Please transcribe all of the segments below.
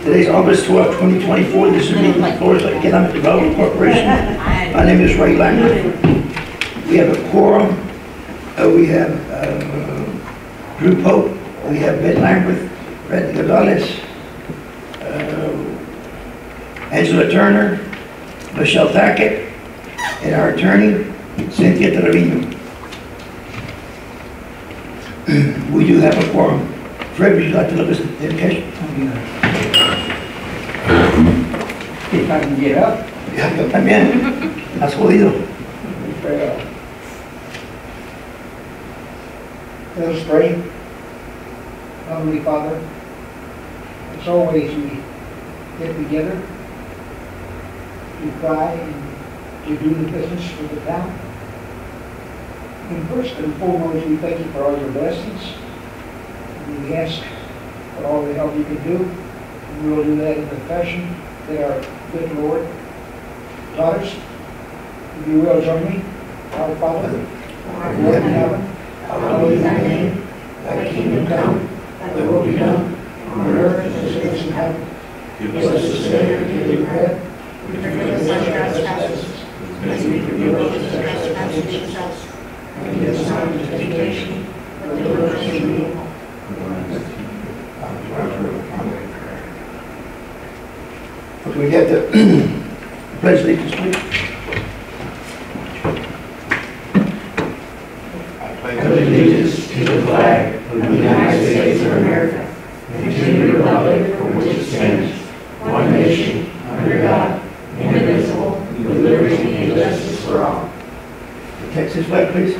Today's August 12, 2024. This is a meeting of Floresville Economic Development Corporation. My name is Ray Leonhardt. We have a quorum. We have Drew Pope. We have Ben Lambert, Brett Gonzalez, Angela Turner, Michelle Tackett, and our attorney, Cynthia Trevino. We do have a quorum. Fred, would you like to look at the invitation? If I can get up. Yeah, yo también. Has jodido. Let us pray. Heavenly Father, as always we get together to try and to do the business for the town. And first and foremost, we thank you for all your blessings. We ask for all the help you can do. And we will do that in the fashion that our good Lord taught us. If you will join me, our Father, our Lord in heaven, hallowed be thy name. Thy kingdom come, thy will be done, on earth as it is in heaven. Give us this day our daily bread. Forgive us our trespasses, as we forgive those who trespass against us. And lead us not into temptation, but deliver us from evil. We have the pledge allegiance, please. I pledge allegiance to the flag of the United States of America and to the republic for which it stands, one nation, under God, indivisible, with liberty and justice for all. The Texas flag, please.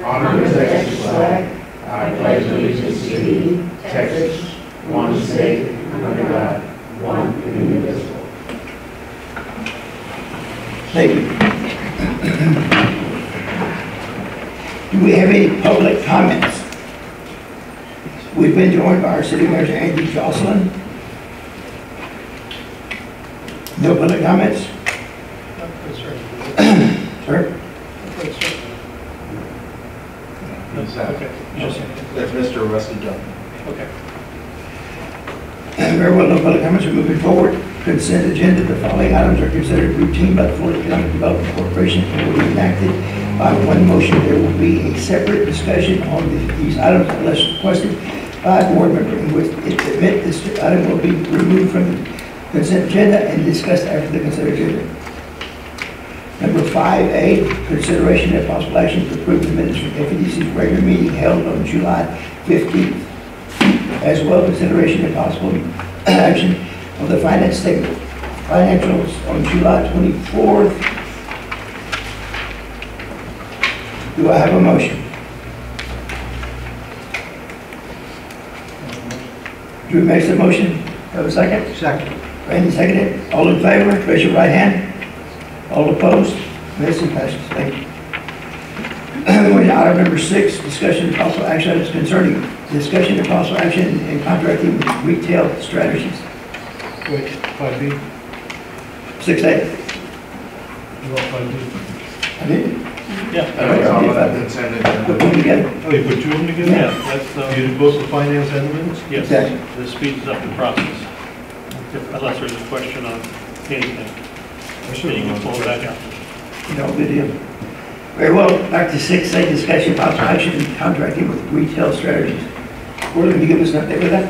Honor the Texas flag. I pledge allegiance to thee, Texas, one state, under God, one and indivisible. Thank you. Do we have any public comments? We've been joined by our city manager, Andy Jocelyn. No public comments? Sir? Okay. That's Mr. Rusty John. Okay. Very well, no public comments. We're moving forward. Consent agenda. The following items are considered routine by the Florida Economic Development Corporation and will be enacted by one motion. There will be a separate discussion on these items unless requested by a board member in which it admit this item will be removed from the consent agenda and discussed after the consent agenda. Number 5A, consideration of possible action to approve the minutes from FEDC's regular meeting held on July 15th. As well, consideration of possible action of the finance statement, financials on July 24th. Do I have a motion? Drew makes the motion. Have a second? Second. Randy seconded. All in favor, raise your right hand. All opposed? Motion passes. Thank you. Going to item number 6, discussion of possible action items concerning discussion of possible action in contracting with retail strategies. Wait, 5B? 6A. You want 5B? I did. Yeah. That's all on the consent agenda. Put them together. Oh, you put two of them together? Yeah. That's, you did both the finance and the minutes? Yes. Exactly. This speeds up the process. Unless there's a question on anything. Then you can pull it back out. No, good deal. Very well. Back to 6A, discussion of possible action in contracting with retail strategies. Gordon, can you give us an update with that?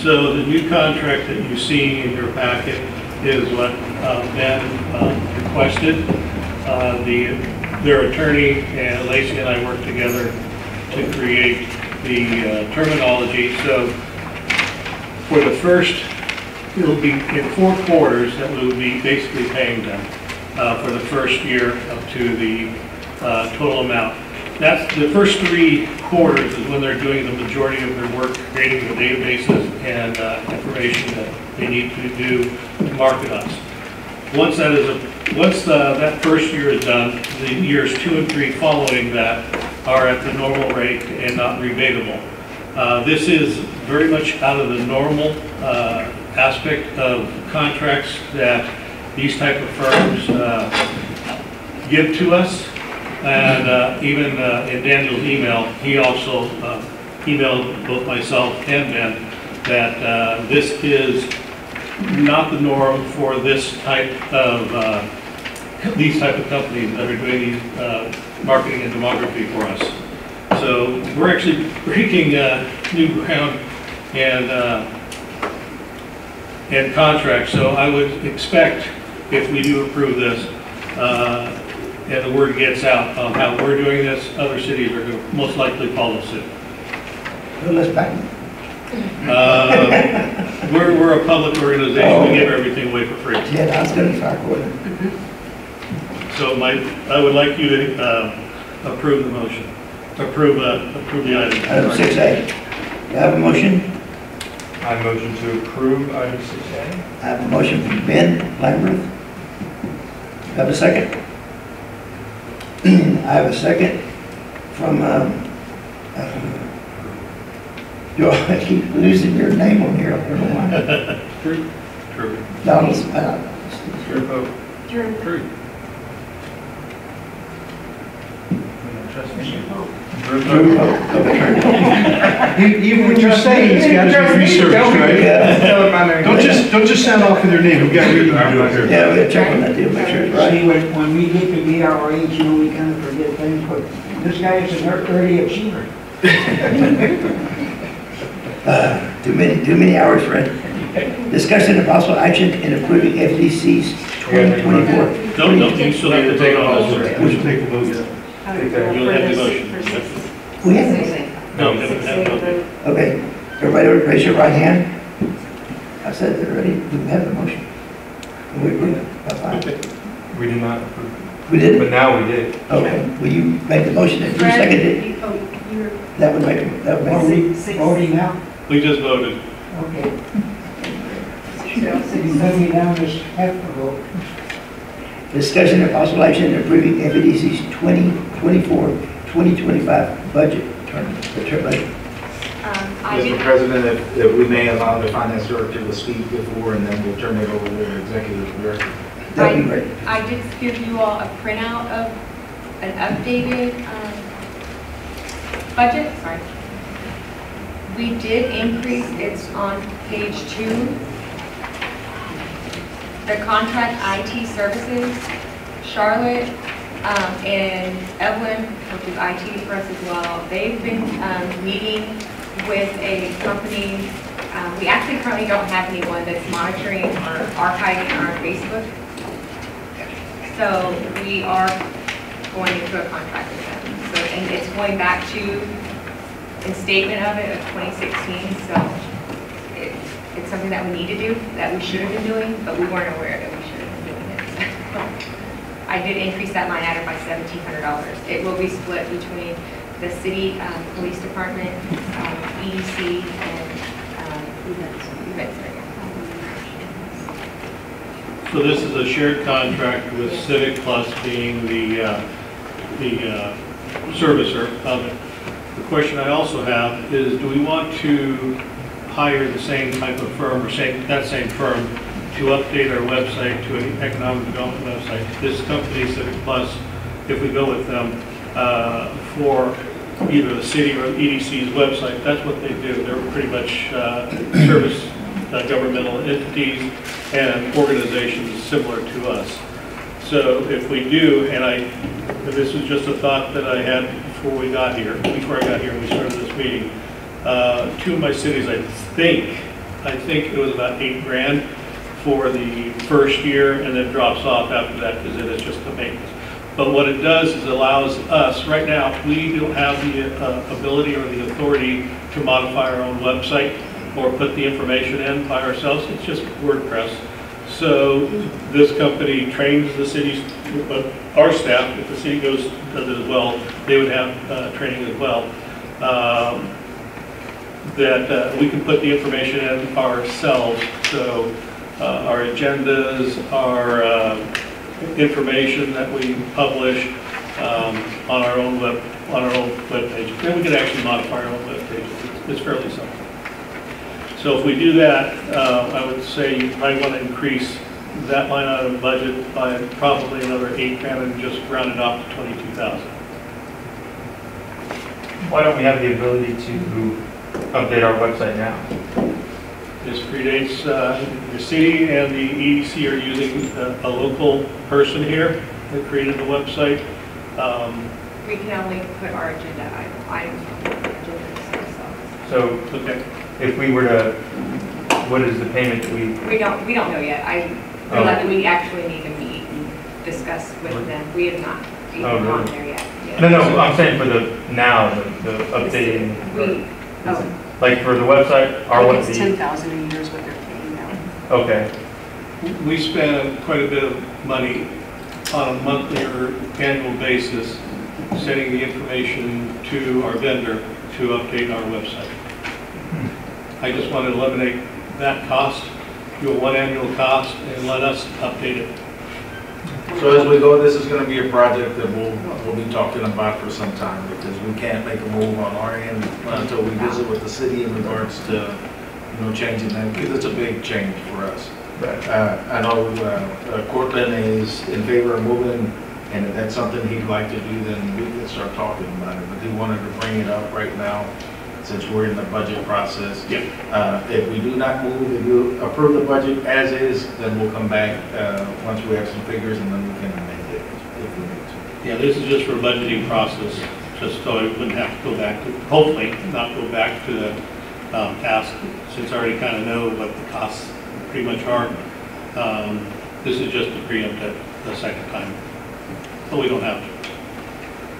So the new contract that you see in your packet is what Ben requested. Their attorney and Lacey and I worked together to create the terminology. So for the first, it'll be in 4 quarters that we'll be basically paying them for the first year up to the total amount. That's the first 3 quarters is when they're doing the majority of their work, creating the databases and information that they need to do to market us. Once that first year is done, the years 2 and 3 following that are at the normal rate and not rebatable. This is very much out of the normal aspect of contracts that these type of firms give to us. And even in Daniel's email, he also emailed both myself and Ben that this is not the norm for this type of these type of companies that are doing these marketing and demography for us. So we're actually breaking new ground and contracts. So I would expect, if we do approve this, and the word gets out on how we're doing this, other cities are going to most likely follow suit. Well, let's back. We're a public organization. We give everything away for free. Yeah, that's going to start with. So I would like you to approve the motion. Approve the item. Item 6A. You have a motion? I motion to approve item 6A. I have a motion from Ben Lambert. Have a second? I have a second from, I keep losing your name on here. I don't know why. True. Donald, Your vote. True. Even what you're saying has got to be researched, right? Yeah. Don't just sound off with their name. We've got reading to do up here. Yeah, we gotta check on that deal, make sure it's right. See, when we get to be our age, you know, we kind of forget things, but this guy is an early achiever. Too many hours, Fred. Discussion of possible action in approving FDC's 2024. No, you still have to take on this. We should take the vote yet. You'll have the motion. We have it. No, you haven't had the motion. Okay, everybody raise your right hand. I said they're ready, we have the motion. We approved it, that's fine. We did not approve, We did? but now we did. Okay, will you make the motion and you second it? That would make it. Voting now? We just voted. Okay. You let me down this half a vote. Discussion of possible action in approving FEDC's 2024-2025 budget. Budget. Mr. President, if we may allow the finance director to speak before, and then we'll turn it over to the executive director. That'd be great. I did give you all a printout of an updated budget. Sorry. We did increase, it's on page 2. The contract IT services, Charlotte and Evelyn, which is IT for us as well, they've been meeting with a company. We actually currently don't have anyone that's monitoring or archiving our Facebook. So we are going into a contract with them. So, and it's going back to a statement of it of 2016. So it's something that we need to do, that we should have been doing, but we weren't aware that we should have been doing it. I did increase that line item by $1,700. It will be split between the city police department, EDC, and events. So this is a shared contract with Civic Plus being the servicer of it. The question I also have is, do we want to hire the same type of firm or that same firm to update our website to an economic development website? This company, Civic Plus, if we go with them for either the city or EDC's website, that's what they do. They're pretty much service governmental entities and organizations similar to us. So if we do, and this was just a thought that I had before I got here and we started this meeting, 2 of my cities, I think it was about $8,000 for the first year, and then drops off after that because it is just a maintenance. But what it does is allows us, right now, we don't have the ability or the authority to modify our own website or put the information in by ourselves. It's just WordPress. So this company trains the city's, our staff. If the city does it as well, they would have training as well. That we can put the information in ourselves. So our agendas, our information that we publish on our own web page. Then we can actually modify our own web page. It's fairly simple. So if we do that, I would say you probably want to increase that line item budget by probably another $8,000 and just round it off to $22,000. why don't we have the ability to update our website now? This predates, the city and the EDC are using a local person here that created the website. We can only put our agenda items on the agenda ourselves. So Okay. if we were to, what is the payment that We don't know yet. We actually need to meet and discuss with them. We have not even Oh, really? gone there yet. Yeah. No, I'm saying for the updating. Like for the website, I think it's 10,000 a year is what they're paying now. Okay, We spend quite a bit of money on a monthly or annual basis sending the information to our vendor to update our website. I just want to eliminate that cost, do a one annual cost, and let us update it. So as we go, this is going to be a project that we'll be talking about for some time, because we can't make a move on our end until we visit with the city in regards to, changing that, because it's a big change for us. right. I know Cortland is in favor of moving, and if that's something he'd like to do, then we can start talking about it. But he wanted to bring it up right now, since we're in the budget process. Yep. If we do not move, if you approve the budget as is, then we'll come back once we have some figures, and then we can amend it if we need to. Yeah, this is just for budgeting process, just so it wouldn't have to go back to, hopefully, not go back to the task, since I already kind of know what the costs pretty much are. This is just to preempt it the second time, but we don't have to.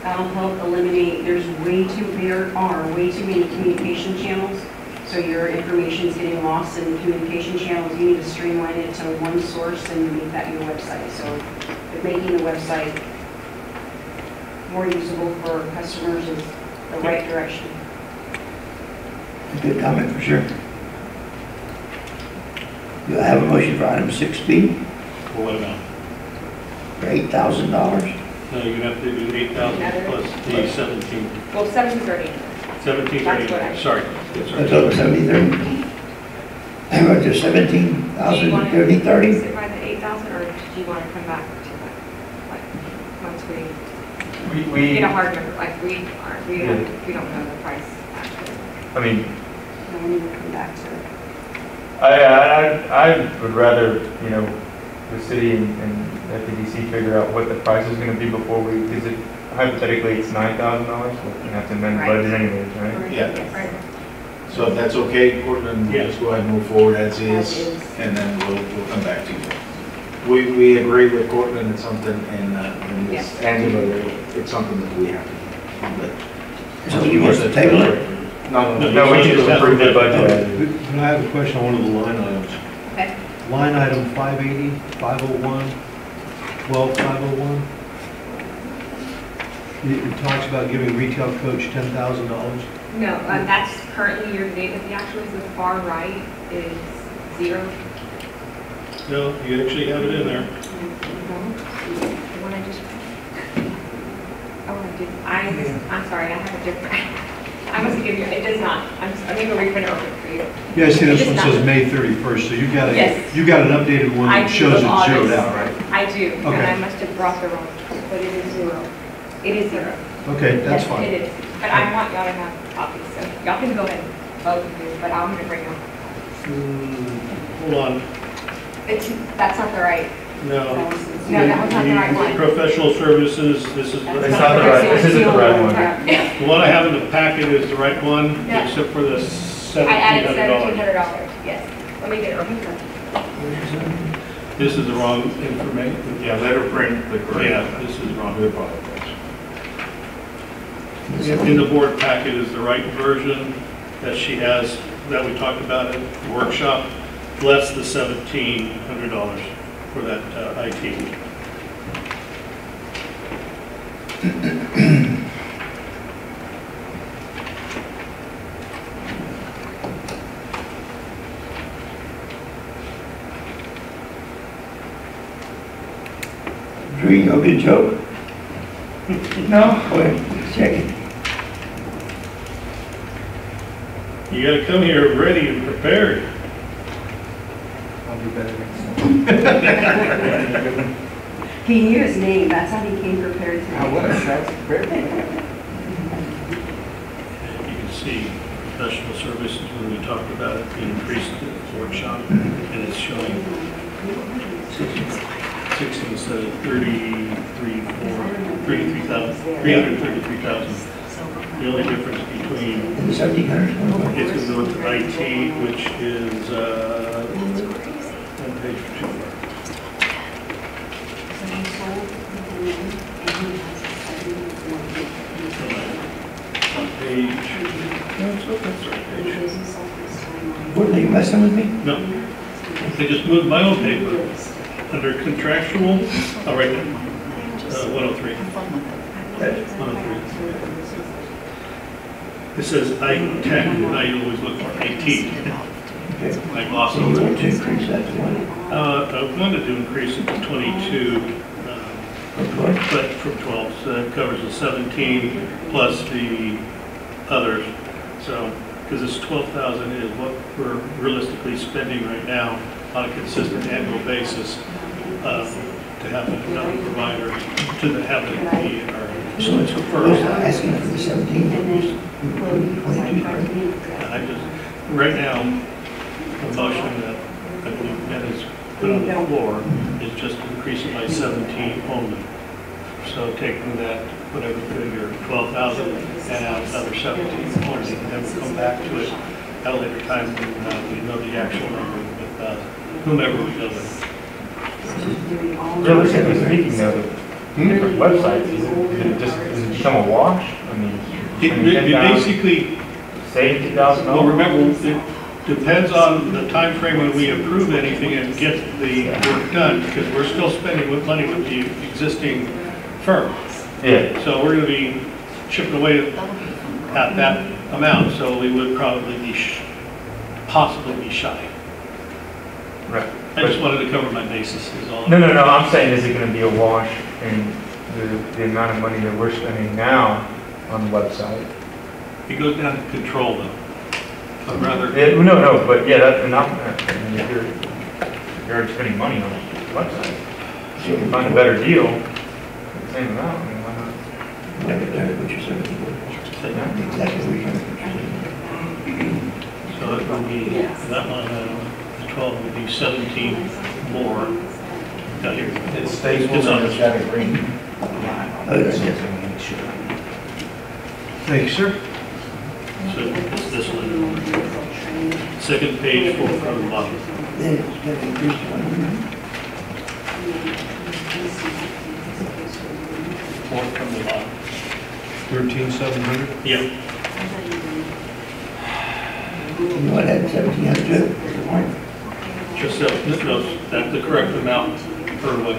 That'll help eliminate, there are way too many communication channels. So your information is getting lost in communication channels. You need to streamline it to one source and make that your website. So making the website more usable for customers is the right direction. A good comment for sure. Do I have a motion for item 6B Well, what about? for $8,000? No, you have to do 8,000 plus the 17. Well, 7:30. 17, That's what I- sorry. That's over 70/30? And we're to 17,000, 30/30? Sit by the 8,000, or do you want to come back to that? Like, once we get a hard number, like we don't know the price actually. I mean, And we need to come back to it. I would rather, the city and FEDC figure out what the price is going to be before because if hypothetically it's $9,000, we have to amend the Right. budget anyways, right? Yeah. Right. So if that's okay, Cortland, we'll Yeah. just go ahead and move forward as As is, is. and then we'll come back to you. We agree with Cortland, it's something, and Ms. Angela, it's something that we have to do. So you want to table it? No. No, we need to approve the budget. Can I have a question on one of the line items? Okay. Line item 580, 501, 12501. It talks about giving retail coach $10,000. No, that's currently year to date, but the actual, the far right is 0. No, you actually have it in there. The one I just, oh, I did, I'm sorry, I have a different, I must have given you, it does not, I'm going to reprint it over for you. Yeah, I see this It one does says not. May 31st, so you got Yes. you got an updated one I that do, shows it August. zeroed out, right? I do, and Okay. I must have brought the wrong, but it is 0. It is 0. Okay, that's Yes, fine. it is, but I want y'all to have copies, so y'all can go ahead and vote and do, but I'm going to bring them. Hold on. That's not the right, No. no, that was not the right one. Professional services, this is, It's not the right, this isn't the right one. Yeah. the one I have in the packet is the right one, Yeah. except for the I added $1,700. $1,700, yes. Let me get it. This is the wrong information. Yeah, let her print the correct. Yeah, this is wrong. We apologize. In the board packet is the right version that she has, that we talked about at the workshop, less the $1,700 for that IT. Drew, you no good joke? No? Go ahead, check it. You gotta come here ready and prepared. I'll do better next time. He knew his name, that's how he came prepared today. That's great. see professional services when we talked about it, the increased workshop, and it's showing 60 instead of 333,000. The only difference between And the 1,700? it's going to go into IT, which is one page too far. On page, no, that's the right page. What, are you messing with me? No, they just moved my own paper under contractual, oh, right there, 103. 103. It says I-10, and I always look for IT. Okay. I lost So you want to increase that to one? I wanted to increase it to 22, Okay. but from 12, so that covers the 17 plus the others. So, because this 12,000 is what we're realistically spending right now on a consistent annual basis to have another provider, to have it be our So it's first asking for the 17, increase, 22, correct? I just, right now, the motion that I believe Ben has put on the floor is just increasing by 17 only. So taking that, whatever figure, 12,000 and add another 17 only, and then we'll come back to it at a later time when we know the actual number with whomever we go with. Realistically speaking, though, the website, is it just, does it become a wash? I mean, It basically, save $2,000? well, remember, it depends on the time frame when we approve anything and get the work done, because we're still spending money with the existing firm. Yeah. So we're going to be chipping away at that amount, so we would probably be, possibly be shy. Right. I just wanted to cover my bases, is all. No, I'm saying, is it gonna be a wash in the amount of money that we're spending now on the website? It goes down to control, though. I'd rather, Yeah, no, but yeah, that's enough. I mean, if you're already spending money on the website, if you can find a better deal, for the same amount, I mean, why not? Like what you're saying. Exactly what you're saying. so it would be, that line item, the 12 would be 17 more. Got here. It stays It's on it's got a green. Oh, that's it. Thank you, sir. So it's this one. Second page, four from the bottom. Then it's going to increase to 100. Four from the bottom. 13,700. Yeah. You want to add 1,700 to it? Just, no, that's the correct amount for what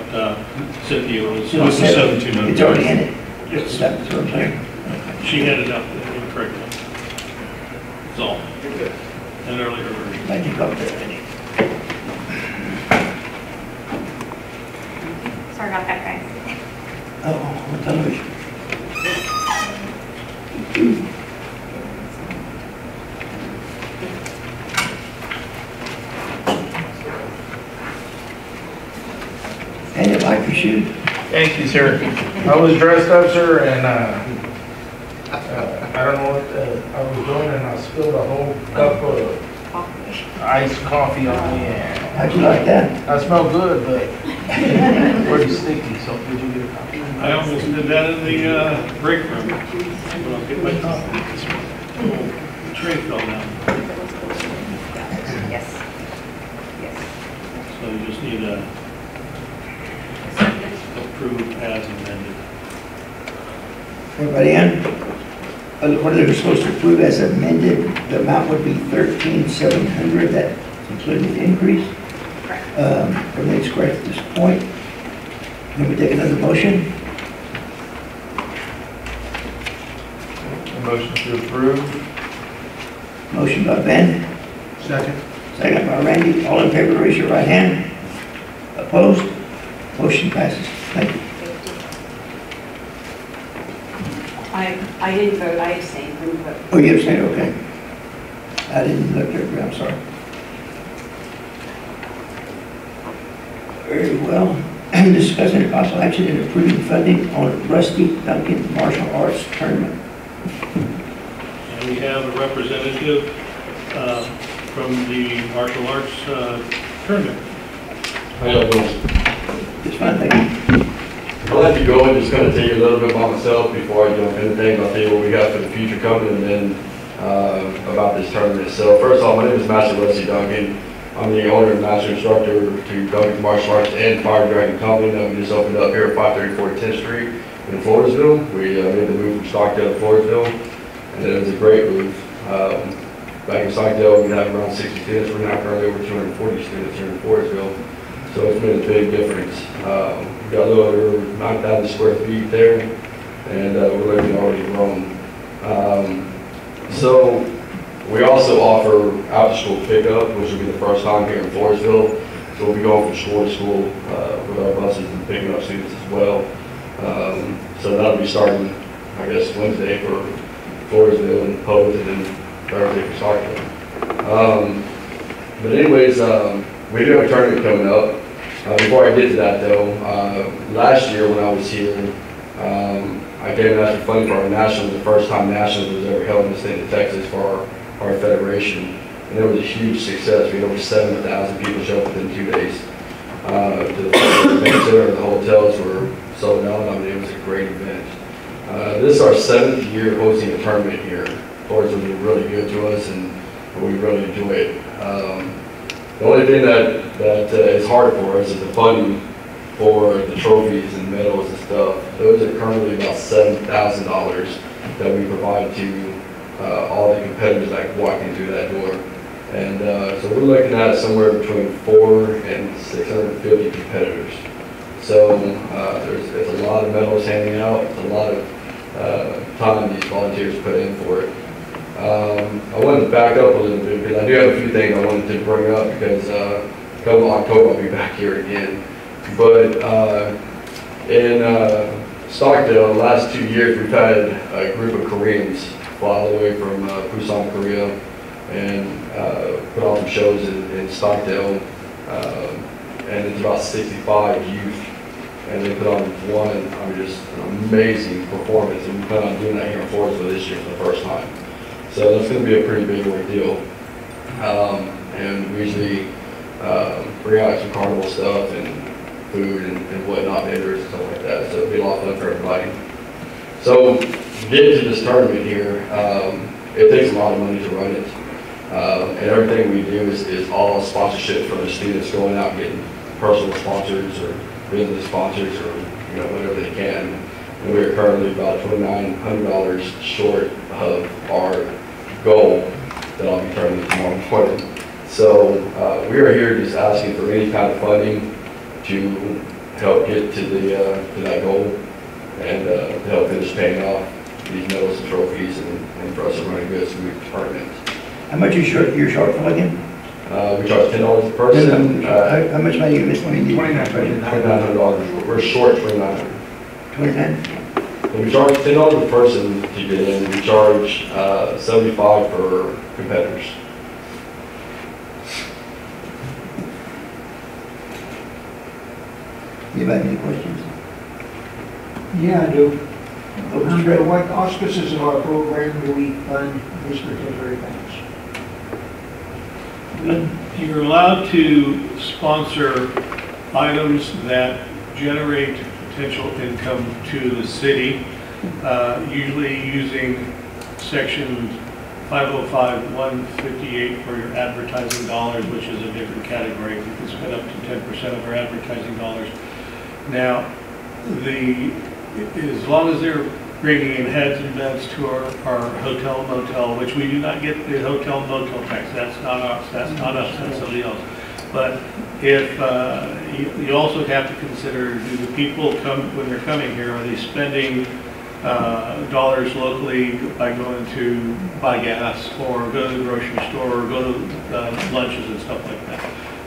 Cynthia was. What's the 1,700? It's already in it. Yes. That's what I'm saying. She handed out the incorrect one. That's all. An earlier version. Glad you got that. Sorry about that, guys. Oh, on television. And if I could shoot, Thank you, sir. I was dressed up, sir, and I don't know what I was doing, and I spilled a whole cup of iced coffee on me, and how'd you like that? I smell good, but pretty sticky, so did you get a copy? I almost did that in the break room. When I'll get my coffee. The tray fell down. Yes. Yes. So you just need to approve as amended. Everybody in? What they're supposed to approve as amended, the amount would be 13,700, that including the increase. Everything's correct at this point. Then we take another motion. A motion to approve. Motion by Ben, Second. second by Randy. All in favor, raise your right hand. Opposed? Motion passes. Thank you. I didn't vote, I abstained from the vote. Oh, you abstained, okay. I didn't look there, I'm sorry. Very well. Discussing possible action in approving funding on Rusty Duncan Martial Arts Tournament. And we we have a representative from the martial arts tournament. How y'all doing? Just fine, thank you. I'll let you go and just kind of tell you a little bit about myself before I jump into things. I'll tell you what we got for the future coming and then about this tournament itself. First off, my name is Master Leslie Duncan. I'm the owner and master instructor to Duncan Martial Arts and Fire Dragon Company that we just opened up here at 534 10th Street in Floresville. We made the move from Stockdale to Floresville, and it was a great move. Back in Stockdale, we had around 60 students. We're now currently over 240 students here in Floresville. So it's made a big difference. We've got a little over 9,000 square feet there, and we're looking already grown. So we also offer after-school pickup, which will be the first time here in Floresville. So we'll be going from school to school with our buses and picking up students as well. So that'll be starting, I guess, Wednesday for Floresville and Post, and then Thursday for Stockton. But anyways, we do have a tournament coming up. Before I get to that though, last year when I was here, I came and asked for funding for our nationals, the first time nationals was ever held in the state of Texas for our federation. And it was a huge success. We had over 7,000 people show up within 2 days. The main center of the hotels were sold out. I mean, it was a great event. This is our 7th year hosting a tournament here. Floresville was really good to us, and we really enjoy it. The only thing that is hard for us is the funding for the trophies and medals and stuff. Those are currently about $7,000 that we provide to all the competitors that walk in through that door. And so we're looking at somewhere between 400 and 650 competitors. So it's a lot of medals handing out. It's a lot of time these volunteers put in for it. I wanted to back up a little bit because I do have a few things I wanted to bring up because come October I'll be back here again. But in Stockdale, the last 2 years we've had a group of Koreans fly all the way from Busan, Korea, and put on some shows in Stockdale, and it's about 65 youth, and they put on just an amazing performance, and we plan on doing that here in Floresville this year for the first time. So that's going to be a pretty big ordeal. And we usually bring out some carnival stuff and food and whatnot, vendors and stuff like that. So it'll be a lot of fun for everybody. So getting to this tournament here, it takes a lot of money to run it. And everything we do is all sponsorship from the students going out and getting personal sponsors or business sponsors or whatever they can. And we're currently about $2,900 short of our goal that I'll be turning tomorrow morning. So we are here just asking for any kind of funding to help get to that goal and to help finish paying off these medals and trophies and for us to run a good smooth tournament. How much is your shortfall again? We charge $10 a person. How much money you miscellaneous? $2,900. We're short $2,900. 29? We charge $10 a person to get in. We charge $75 for competitors. Anybody any questions? Yeah, I do. Oh, Under what auspices of our program do we fund these particular events? You're allowed to sponsor items that generate potential income to the city, usually using section 505-158 for your advertising dollars, which is a different category. We can spend up to 10% of our advertising dollars. Now, as long as they're bringing in heads and beds to our hotel motel, which we do not get the hotel motel tax. That's not us. That's somebody else. But if you also have to consider, do the people come when they're coming here? Are they spending dollars locally by going to buy gas or go to the grocery store or go to lunches and stuff like that?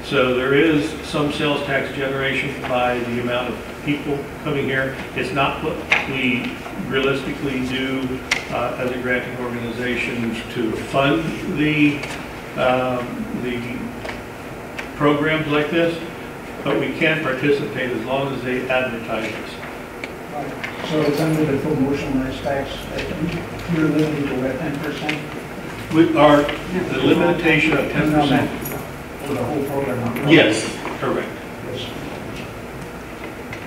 So there is some sales tax generation by the amount of people coming here. It's not what we realistically do as a granting organization to fund the programs like this, but we can participate as long as they advertise us. So it's under the promotional tax that you're limited to at 10%? The limitation of 10%. For the whole program. Yes, correct.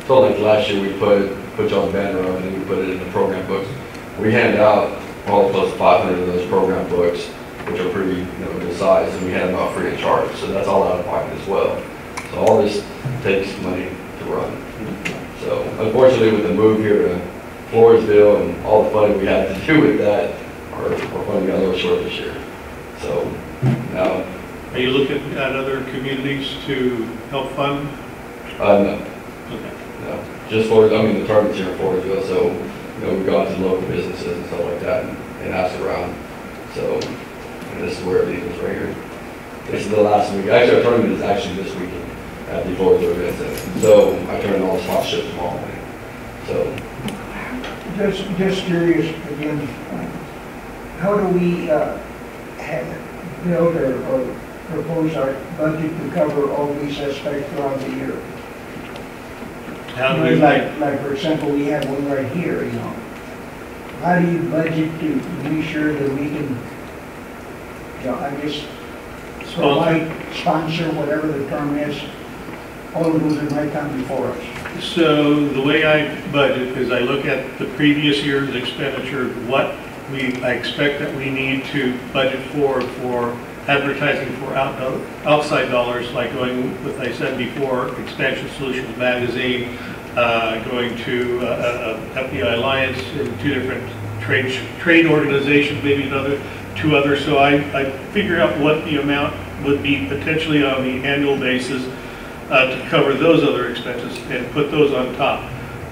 So like last year, we put y'all's banner up and then we put it in the program books. We handed out all close to 500 of those program books, which are pretty, good size, and we hand them out free of charge. So that's all out of pocket as well. So all this takes money to run. So unfortunately, with the move here to Floresville and all the funding we had to do with that, our funding got a little short this year. So now. Are you looking at other communities to help fund? No. Okay. No. Just the tournament's here in Floresville, so, we've gone to local businesses and stuff like that and asked around. So, and this is where everything is right here. This is the last week. Actually, our tournament is actually this weekend at the Floresville Event Center. So, I turn on all the sponsorships tomorrow morning. So. Just curious, again, how do we build or propose our budget to cover all these aspects throughout the year? How do we like for example, we have one right here, How do you budget to be sure that we can, I guess, provide, sponsor, whatever the term is, all of those that might come before us? So the way I budget is I look at the previous year's expenditure, what I expect that we need to budget for advertising for outside dollars, like going with, I said before, Expansion Solutions Magazine, going to FBI Alliance, and 2 different trade organizations, maybe two others. So I figure out what the amount would be potentially on the annual basis to cover those other expenses and put those on top.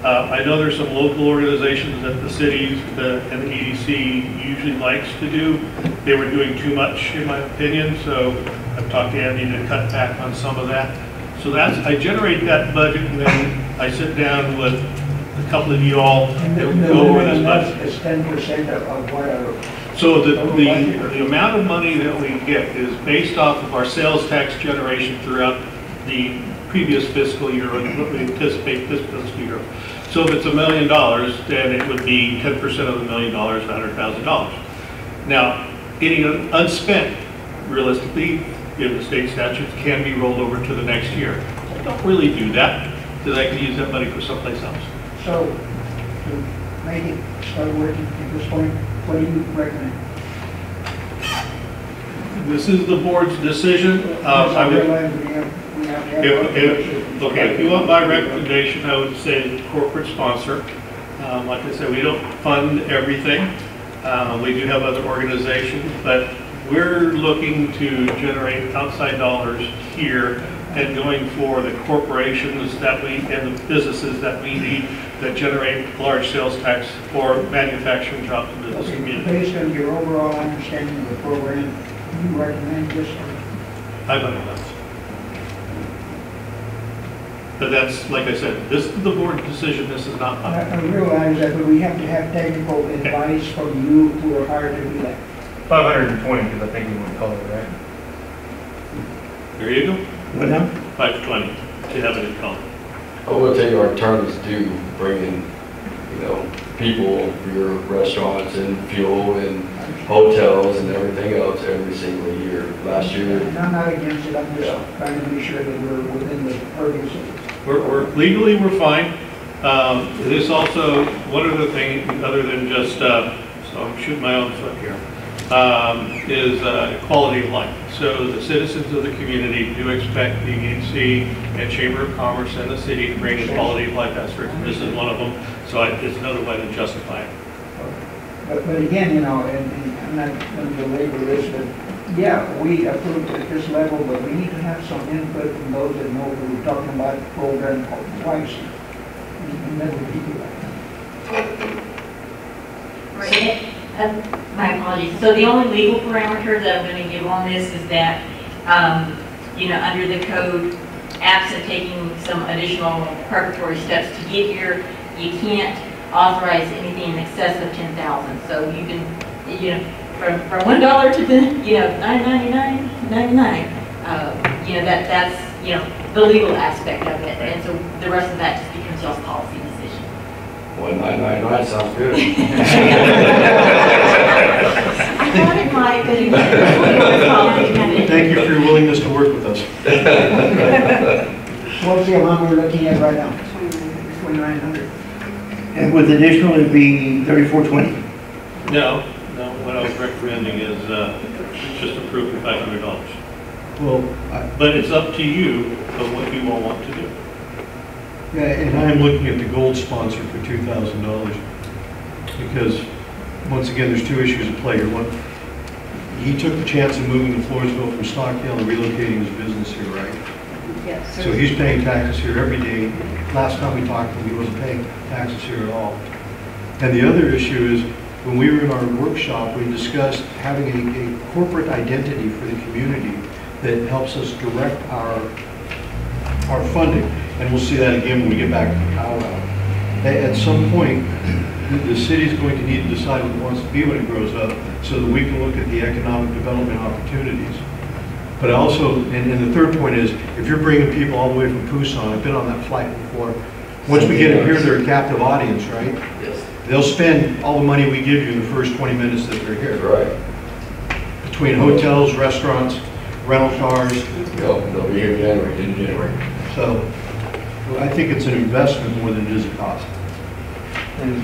I know there's some local organizations that the cities and the EDC usually likes to do. They were doing too much, in my opinion, so I've talked to Andy to cut back on some of that. So I generate that budget, and then I sit down with a couple of you all and go over this budget. It's 10% of what So the amount of money that we get is based off of our sales tax generation throughout the previous fiscal year, or what we anticipate this fiscal year. So if it's $1 million, then it would be 10% of the $1 million, $100,000. Now, any unspent, realistically, in the state statutes, can be rolled over to the next year. I don't really do that, because I can use that money for someplace else. So, to make it start working at this point, what do you recommend? This is the board's decision. If you want my recommendation, I would say corporate sponsor. Like I said, we don't fund everything. We do have other organizations, but we're looking to generate outside dollars here and going for the corporations and the businesses that we need that generate large sales tax for manufacturing jobs in business community. Based on your overall understanding of the program, you recommend this? I don't know. But that's, like I said, this is the board's decision, this is not mine. I realize that, but we have to have technical advice from you who are hired to do that. 520, because I think we want color, right? There you go. What now? 520, to have it in color. I will tell you, our attorneys do bring in, people for your restaurants and fuel and hotels and everything else every single year. Last year. And I'm not against it, I'm just trying to be sure that we're within the purview. Legally, we're fine. This also, one other thing, other than just, so I'm shooting my own foot here, is quality of life. So the citizens of the community do expect the EDC and Chamber of Commerce and the city to bring in quality of life aspects. This is one of them, so it's another way to justify it. But again, and I'm not going to belabor this, but yeah, we approved at this level, but we need to have some input from those that know that we're talking about the program twice. And then we do that. My apologies. So the only legal parameter that I'm going to give on this is that, under the code, absent taking some additional preparatory steps to get here, you can't authorize anything in excess of 10,000. So you can, from $1 to $9.99, that's the legal aspect of it, and so the rest of that just becomes y'all's policy decision. $1,999 sounds good. I I thought it might, but it wasn't. Thank you for your willingness to work with us. What's the amount we're looking at right now? 2,900. And with additional, it'd be 3420. No, what I was recommending is just approving $500. Well, But it's up to you of what you all want to do. yeah, and I'm looking at the gold sponsor for $2,000. Because, once again, there's two issues at play here. One, he took the chance of moving to Floresville from Stockdale and relocating his business here, right? Yes. So he's paying taxes here every day. Last time we talked to him, he wasn't paying taxes here at all. And the other issue is, when we were in our workshop, we discussed having a corporate identity for the community that helps us direct our funding. And we'll see that again when we get back to powwow. At some point, the city is going to need to decide what it wants to be when it grows up, so that we can look at the economic development opportunities. But also, and the third point is, if you're bringing people all the way from Tucson, I've been on that flight before, once we get them here, they're a captive audience, right? Yes. They'll spend all the money we give you in the first 20 minutes that they're here. Right. Between hotels, restaurants, rental cars. They'll be here in January. So I think it's an investment more than it is a cost. And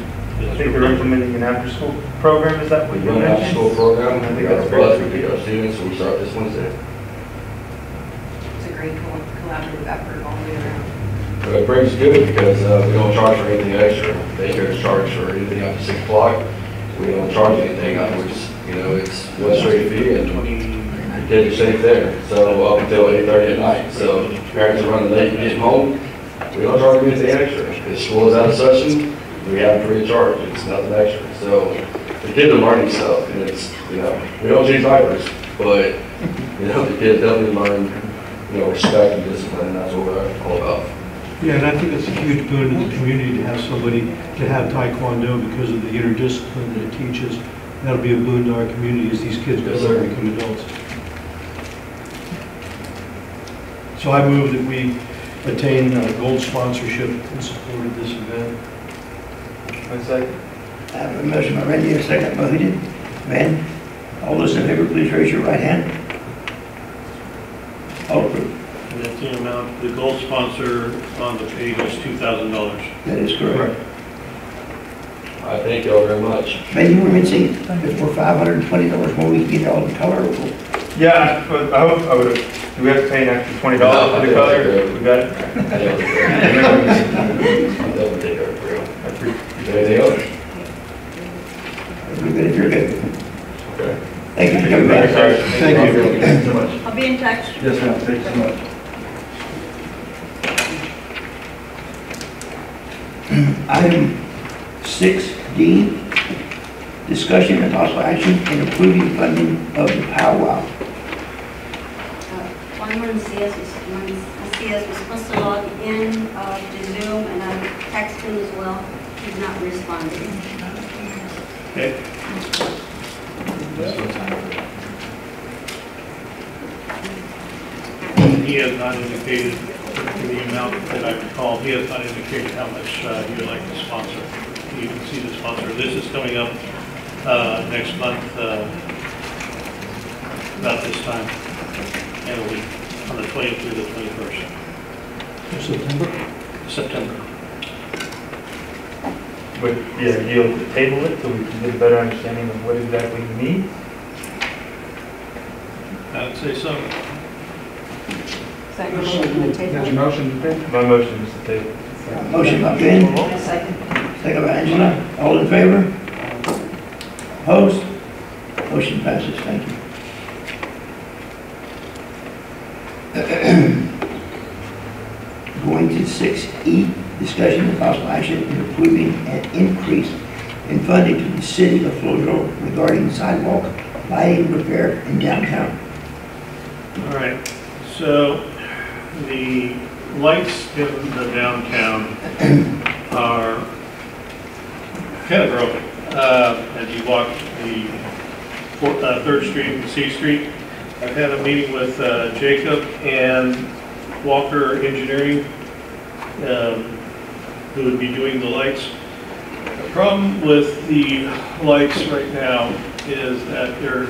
I think they're implementing an after-school program, is that what We you run an mentioned? after-school program. I think We got that's a great. bus, we pick up students, so we start this Wednesday. It's a great collaborative effort all the way around. But it brings good because we don't charge for anything extra. They here to charge for anything after 6 o'clock. We don't charge anything. We just, it's one straight fee and the kids are safe there. So up until 8:30 at night. So parents are running late and getting home. We don't charge them anything extra. If school is out of session, we have them free of charge. It's nothing extra. So the kids are learning stuff, and it's, we don't change diapers, but, the kids definitely learn, respect and discipline, and that's what we're all about. Yeah, and I think it's a huge boon to the community to have somebody to have Taekwondo because of the interdiscipline that it teaches. That'll be a boon to our community as these kids grow Yes, up sir. and become adults. So I move that we attain gold sponsorship in support of this event. One second. I have a motion by Randy, a second by who did? Van. All those in favor, please raise your right hand. All approved. And that's the amount, the gold sponsor on the page is $2,000. That is correct. I thank y'all very much. Man, you were mentioning if we're $520 more, we can get all the color. Yeah, I hope I would have, do we have to pay an extra $20 for the color? We got it? I'll definitely take care of it for you. Anything else? We're good if you're good. Okay. Thank you for coming back. Thank you. Thank you so much. I'll be in touch. Yes, ma'am. Thank you so much. Item 6D, discussion and possible action in approving funding of the powwow. One CS was supposed to log in to Zoom, and I texted him as well. He's not responding. Okay? He has not indicated the amount that I recall. He has not indicated how much he would like to sponsor. You can see the sponsor. This is coming up next month, about this time, and it'll be on the 20th through the 21st. September. Would be ideal to table it so we can get a better understanding of what exactly we need. I'd say so. Is that your motion to table? motion to My motion is to table. Motion by Ben, Second. second by Angela. All in favor? Opposed? Motion passes. Thank you. Going to 6E, discussion and possible action in approving an increase in funding to the city of Floresville regarding sidewalk lighting repair in downtown. All right, so the lights in the downtown are kind of broken. As you walk the 3rd Street and C Street, I've had a meeting with Jacob and Walker Engineering, who would be doing the lights. The problem with the lights right now is that they're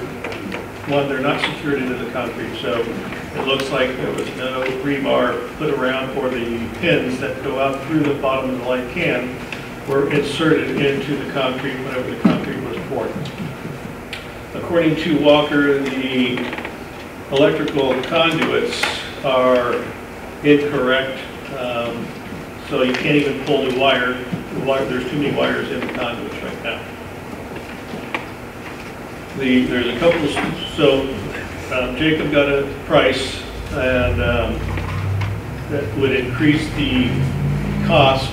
not secured into the concrete, so it looks like there was no rebar put around, or the pins that go out through the bottom of the light can were inserted into the concrete whenever the concrete was poured. According to Walker, the electrical conduits are incorrect, so you can't even pull the wire. There's too many wires in the conduits right now. There's a couple of, so Jacob got a price, and that would increase the cost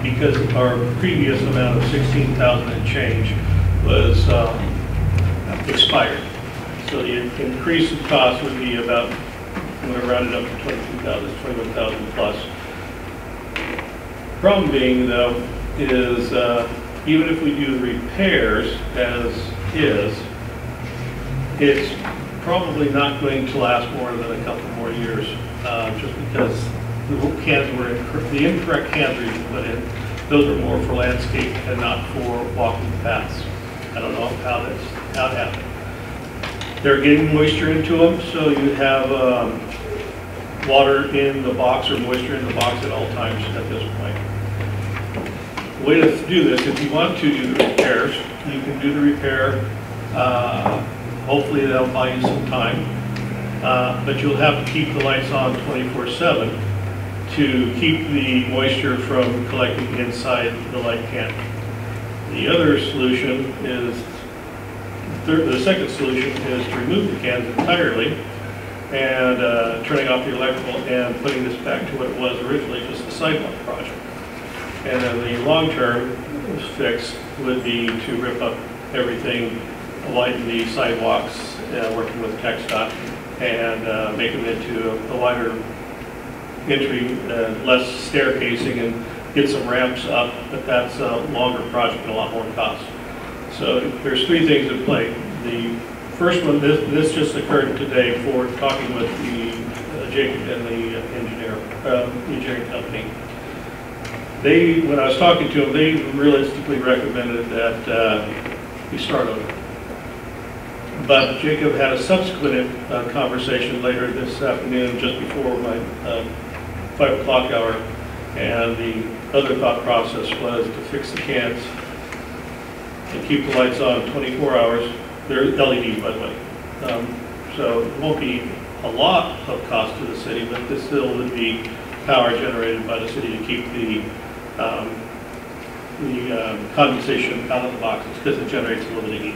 because our previous amount of 16,000 and change was expired. So the increase in cost would be about, I'm going to round it up to 22,000, 21,000 plus. Problem being, though, is even if we do the repairs as is, it's probably not going to last more than a couple more years, just because the incorrect cans were put in. Those are more for landscape and not for walking paths. I don't know how it happened. They're getting moisture into them, so you have water in the box or moisture in the box at all times at this point. The way to do this, if you want to do the repairs, you can do the repair. Hopefully that'll buy you some time, but you'll have to keep the lights on 24/7 to keep the moisture from collecting inside the light can. The other solution is, the second solution is to remove the cans entirely and turning off the electrical and putting this back to what it was originally, just a sidewalk project. And then the long-term fix would be to rip up everything, widen the sidewalks, working with TxDOT, and make them into a wider entry, less staircasing, and get some ramps up, but that's a longer project and a lot more cost. So there's three things at play. The first one, this just occurred today for talking with the Jacob and the engineering company. When I was talking to them, they realistically recommended that we start over. But Jacob had a subsequent conversation later this afternoon, just before my 5 o'clock hour, and the other thought process was to fix the cans and keep the lights on 24 hours. They're LEDs, by the way. So it won't be a lot of cost to the city, but this still would be power generated by the city to keep the condensation out of the boxes, because it generates a little bit of heat.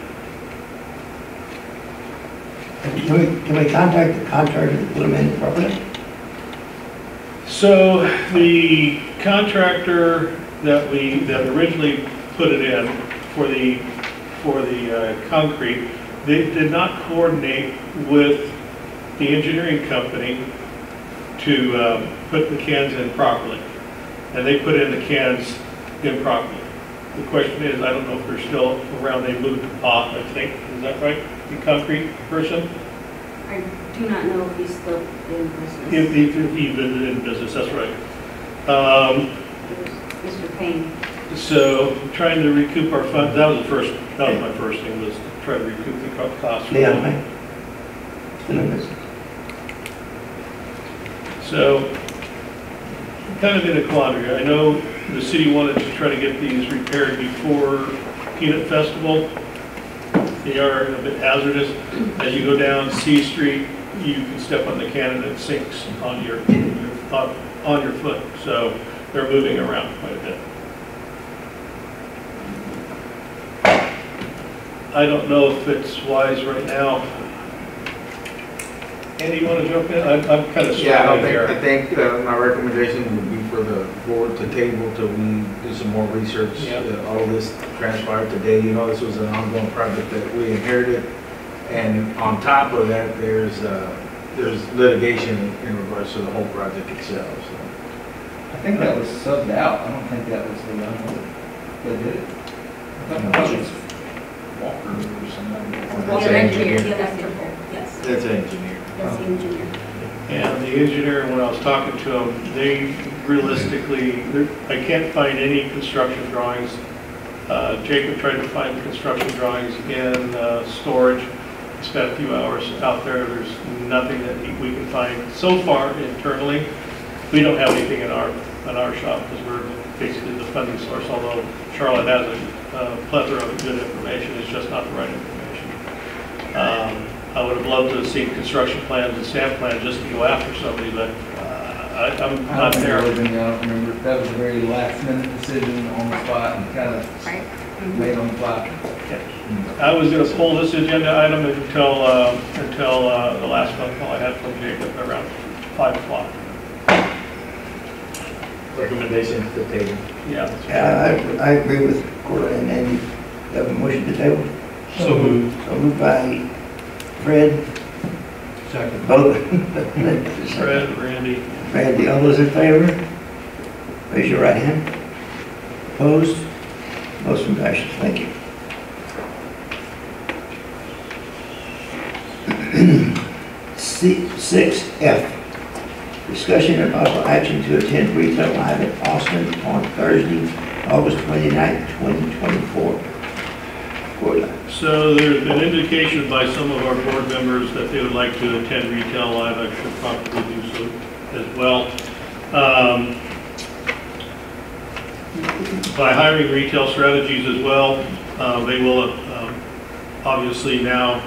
Can we contact the contractor to put them in properly? So the contractor that originally put it in for the concrete, they did not coordinate with the engineering company to put the cans in properly, and they put in the cans improperly. The question is, I don't know if they're still around. They moved off, I think. Is that right? The concrete person? I do not know if he's still in business. If he's in business, that's right. Mr. Payne. So trying to recoup our funds, that was my first thing, was to try to recoup the cost. Leonhardt. Still in business. So, kind of in a quandary. I know the city wanted to try to get these repaired before Peanut Festival. They are a bit hazardous. As you go down C Street, you can step on the can and it sinks on your foot. So they're moving around quite a bit. I don't know if it's wise right now. Andy, you want to jump in? I'm kind of struggling here. I think my recommendation would be for the board to table till we do some more research. Yep. All this transpired today. You know, this was an ongoing project that we inherited, and on top of that, there's litigation in regards to the whole project itself. So. I think that was subbed out. I don't think that was the one that did it. I thought it was Walker or somebody. That's an engineer. Yes. That's an engineer. That's the engineer. And the engineer, when I was talking to them, they realistically, I can't find any construction drawings Jacob tried to find the construction drawings again, storage. He spent a few hours out there. There's nothing that we can find so far internally. We don't have anything in our shop because we're basically the funding source, although Charlotte has a plethora of good information. It's just not the right information. I would have loved to have seen construction plans and stamp plans just to go after somebody, but I'm not there. I don't remember. That was a very last minute decision on the spot and kind of made on the fly. I was going to pull this agenda item until the last phone call I had from Jacob around 5 o'clock. Recommendation to the table. Yeah. I agree with Corey and Andy. Have a motion to table? So moved. So moved by Fred, Second. both. Fred, Randy. Randy, all those in favor? Raise your right hand. Opposed? Motion passes. Thank you. C6F. Discussion and possible action to attend Retail Live in Austin on Thursday, August 29th, 2024. So there's been indication by some of our board members that they would like to attend Retail Live. I should probably do so as well. By hiring Retail Strategies as well, they will obviously now,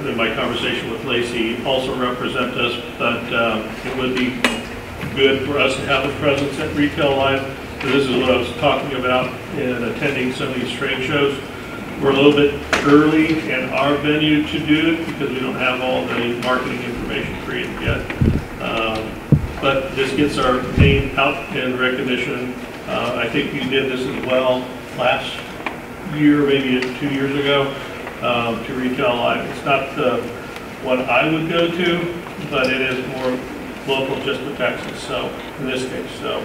in my conversation with Lacey, also represent us, but it would be good for us to have a presence at Retail Live. So this is what I was talking about in attending some of these trade shows. We're a little bit early in our venue to do it because we don't have all the marketing information created yet. But this gets our name out in recognition. I think you did this as well last year, maybe 2 years ago, to Retail Live. It's not the one I would go to, but it is more local just to Texas, so in this case. So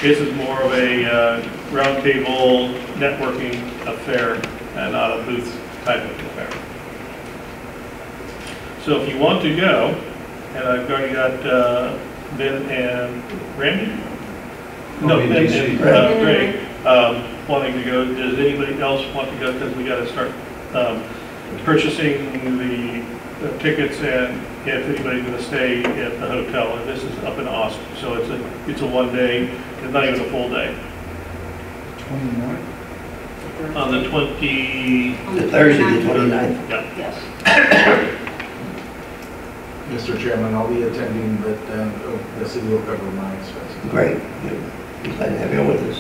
this is more of a roundtable networking affair and not a booth type of affair. So if you want to go, and I've already got Ben and Randy? No, Ben and Greg wanting to go. Does anybody else want to go? Because we got to start purchasing the tickets, and if anybody's going to stay at the hotel. And this is up in Austin, so it's a 1 day. It's not even a full day. 29th? On the 20. The Thursday, the 29th. Yeah. Yes. Mr. Chairman, I'll be attending, but the city will cover my expenses. Great. Good. Glad to have you with us.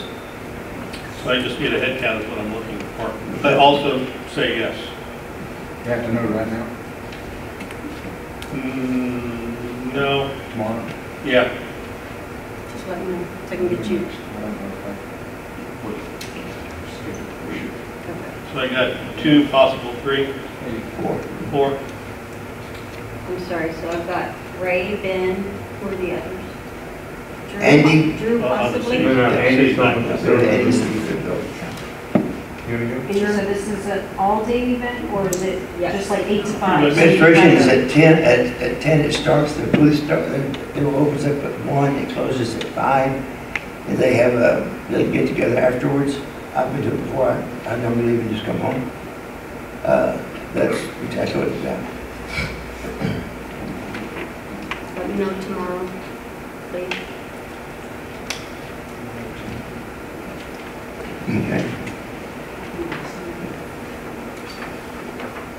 So I just need a head count is what I'm looking for. But also say yes. You have to know right now, No. tomorrow. Yeah. Just let me know, so I can get you. I don't know if So I got 2, possible 3, maybe 4. I'm sorry, so I've got Ray, Ben, who are the others? Drew- Andy? Drew possibly? No, no, Andy's not with us. Go to Andy's. You wanna go? And you said this is an all-day event, or is it Yes. just like 8 to 5? Registration is at 10. At 10 it starts. The booth it opens up at 1. It closes at 5. And they have a little get together afterwards. I've been to it before. I normally leave and just come home. That's exactly what it's about. Let me know tomorrow, please. Okay.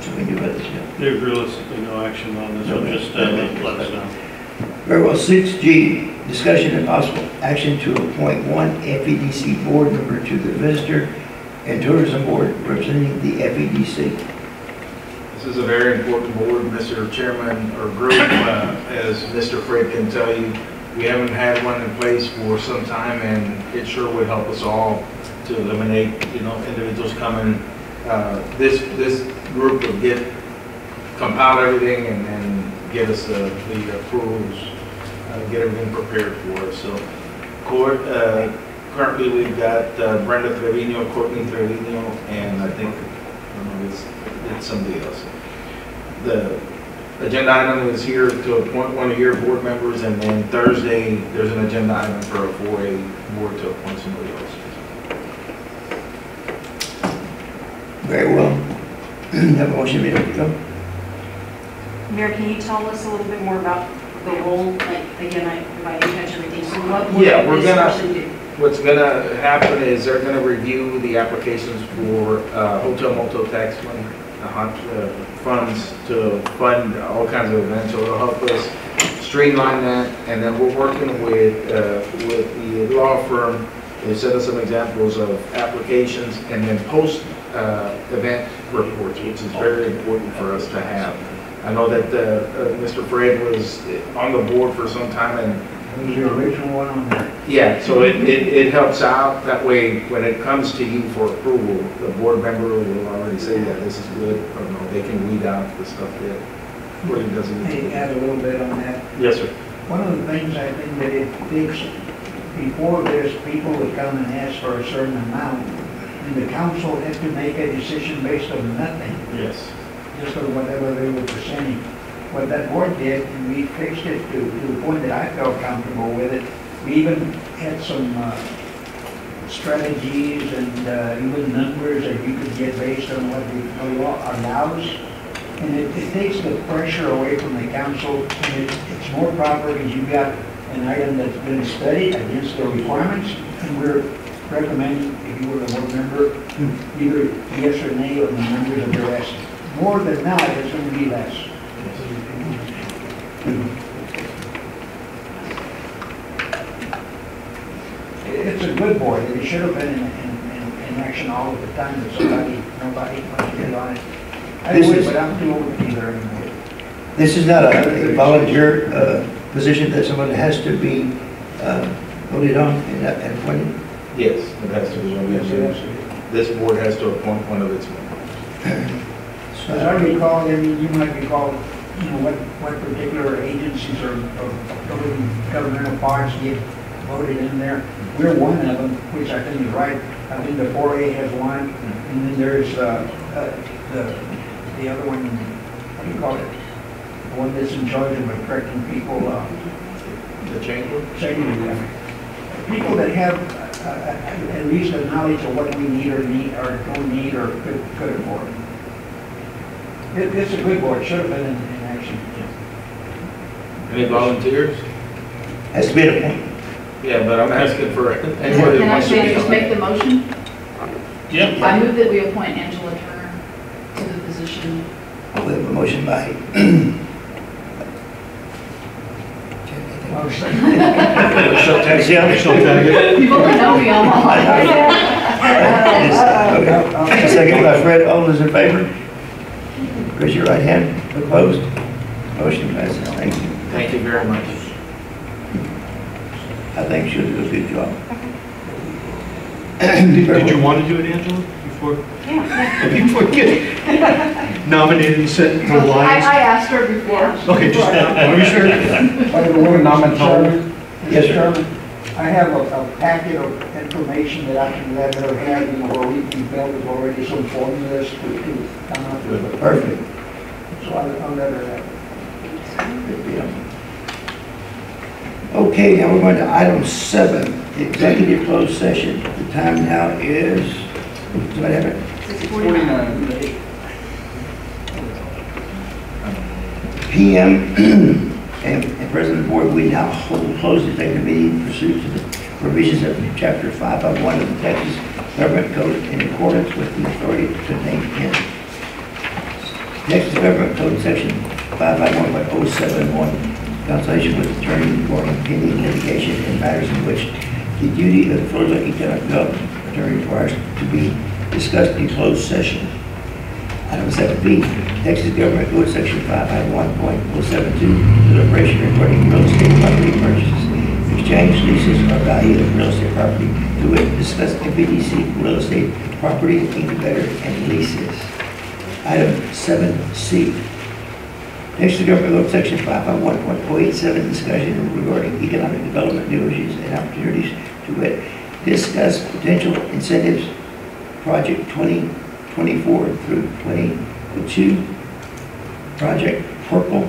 So we do let us know. There's realistically no action on this, so just let us know. Very well. 6G, discussion and possible action to appoint one FEDC board member to the Visitor and Tourism Board representing the FEDC. This is a very important board, Mr. Chairman, or group. As Mr. Fred can tell you, we haven't had one in place for some time, and it sure would help us all to eliminate, individuals coming. This group will compile everything and get us the approvals, get everything prepared for us. So, court, currently we've got Brenda Trevino, Courtney Trevino, and I think it's somebody else. The agenda item is here to appoint one of your board members, and then Thursday there's an agenda item for a board to appoint somebody else. Very well. Have a motion made, go. Mayor, can you tell us a little bit more about the role? Like, again, if I didn't catch everything, so what Yeah, we're would this gonna- person do? What's gonna happen is they're gonna review the applications for hotel motel tax money, funds to fund all kinds of events, so it'll help us streamline that. And then we're working with the law firm. They set us some examples of applications and then post event reports, which is very important for us to have. I know that Mr. Fred was on the board for some time, and It was the original one on there. yeah, so it helps out. That way, when it comes to you for approval, the board member will already say, yeah, this is good, or no, they can weed out the stuff that really doesn't need to Hey, be. add a little bit on that. Yes, sir. One of the things I think that it takes, before this, people would come and ask for a certain amount, and the council had to make a decision based on nothing, Yes. just on whatever they were presenting. What that board did, and we fixed it to the point that I felt comfortable with it. We even had some strategies and even numbers that you could get based on what the law allows. And it takes the pressure away from the council, and it's more proper because you've got an item that's been studied against the requirements, and we're recommending, if you were a board member, either yes or nay on the numbers of the rest. More than not, it's going to be less. It's a good board, it should have been in action all of the time, but nobody wants to get on it. I This would, is- but I'm too old to be there anymore. This is not a volunteer position that someone has to be voted on and appointed. Yes, it has to be. Yes, yes. This board has to appoint one of its members. As I recall, I mean, you might recall, you know, what particular agencies or governmental parts get voted in there. We're one of them, which I think is right. I think the 4A has one, and then there's the other one, what do you call it? The one that's in charge of attracting people, The chamber? people that have at least a knowledge of what we need or don't need or could afford. It's a good board, should have been in action. Any volunteers? Has to be an appointment. Yeah, but I'm asking for Can anybody that I wants to be just on make it. the motion? Yep. I move that we appoint Angela Turner to the position. We have a motion by. She'll tag it. People don't know me all my life. Okay. Second by Fred, all those in favor? Raise your right hand. Opposed? Motion passes. Thank you. Thank you very much. I think she'll do a good job. Did you want to do it, Angela, before? Yeah. Before getting nominated and sent to the I lines? asked her before. Okay, just, are you sure? By the way, Chairman, Yes, sir. Chairman, I have a packet of information that I can let her have, you know, where we built with already some formulas to come up with. Perfect. So I'll let her have. Good deal. Okay, now we're going to item 7, the executive closed session. The time now is, somebody have it? 6:49. PM. And President Board, we now hold closed executive meeting pursuant to the provisions of Chapter 551 of the Texas Government Code in accordance with the authority to name in Texas Government Code Section 551.071, consultation with attorney regarding pending litigation in matters in which the duty of the Floresville Economic Development Attorney requires to be discussed in closed session. Item 7B, Texas Government Code Section 551.072, deliberation regarding real estate property purchases, exchange, leases, or value of real estate property, to wit, discuss MPDC real estate property, incubator, and leases. Item 7C, Texas Government Code Section 551.087, discussion regarding economic development negotiations and opportunities, to wit, discuss potential incentives, project 2024 through 2022, project Purple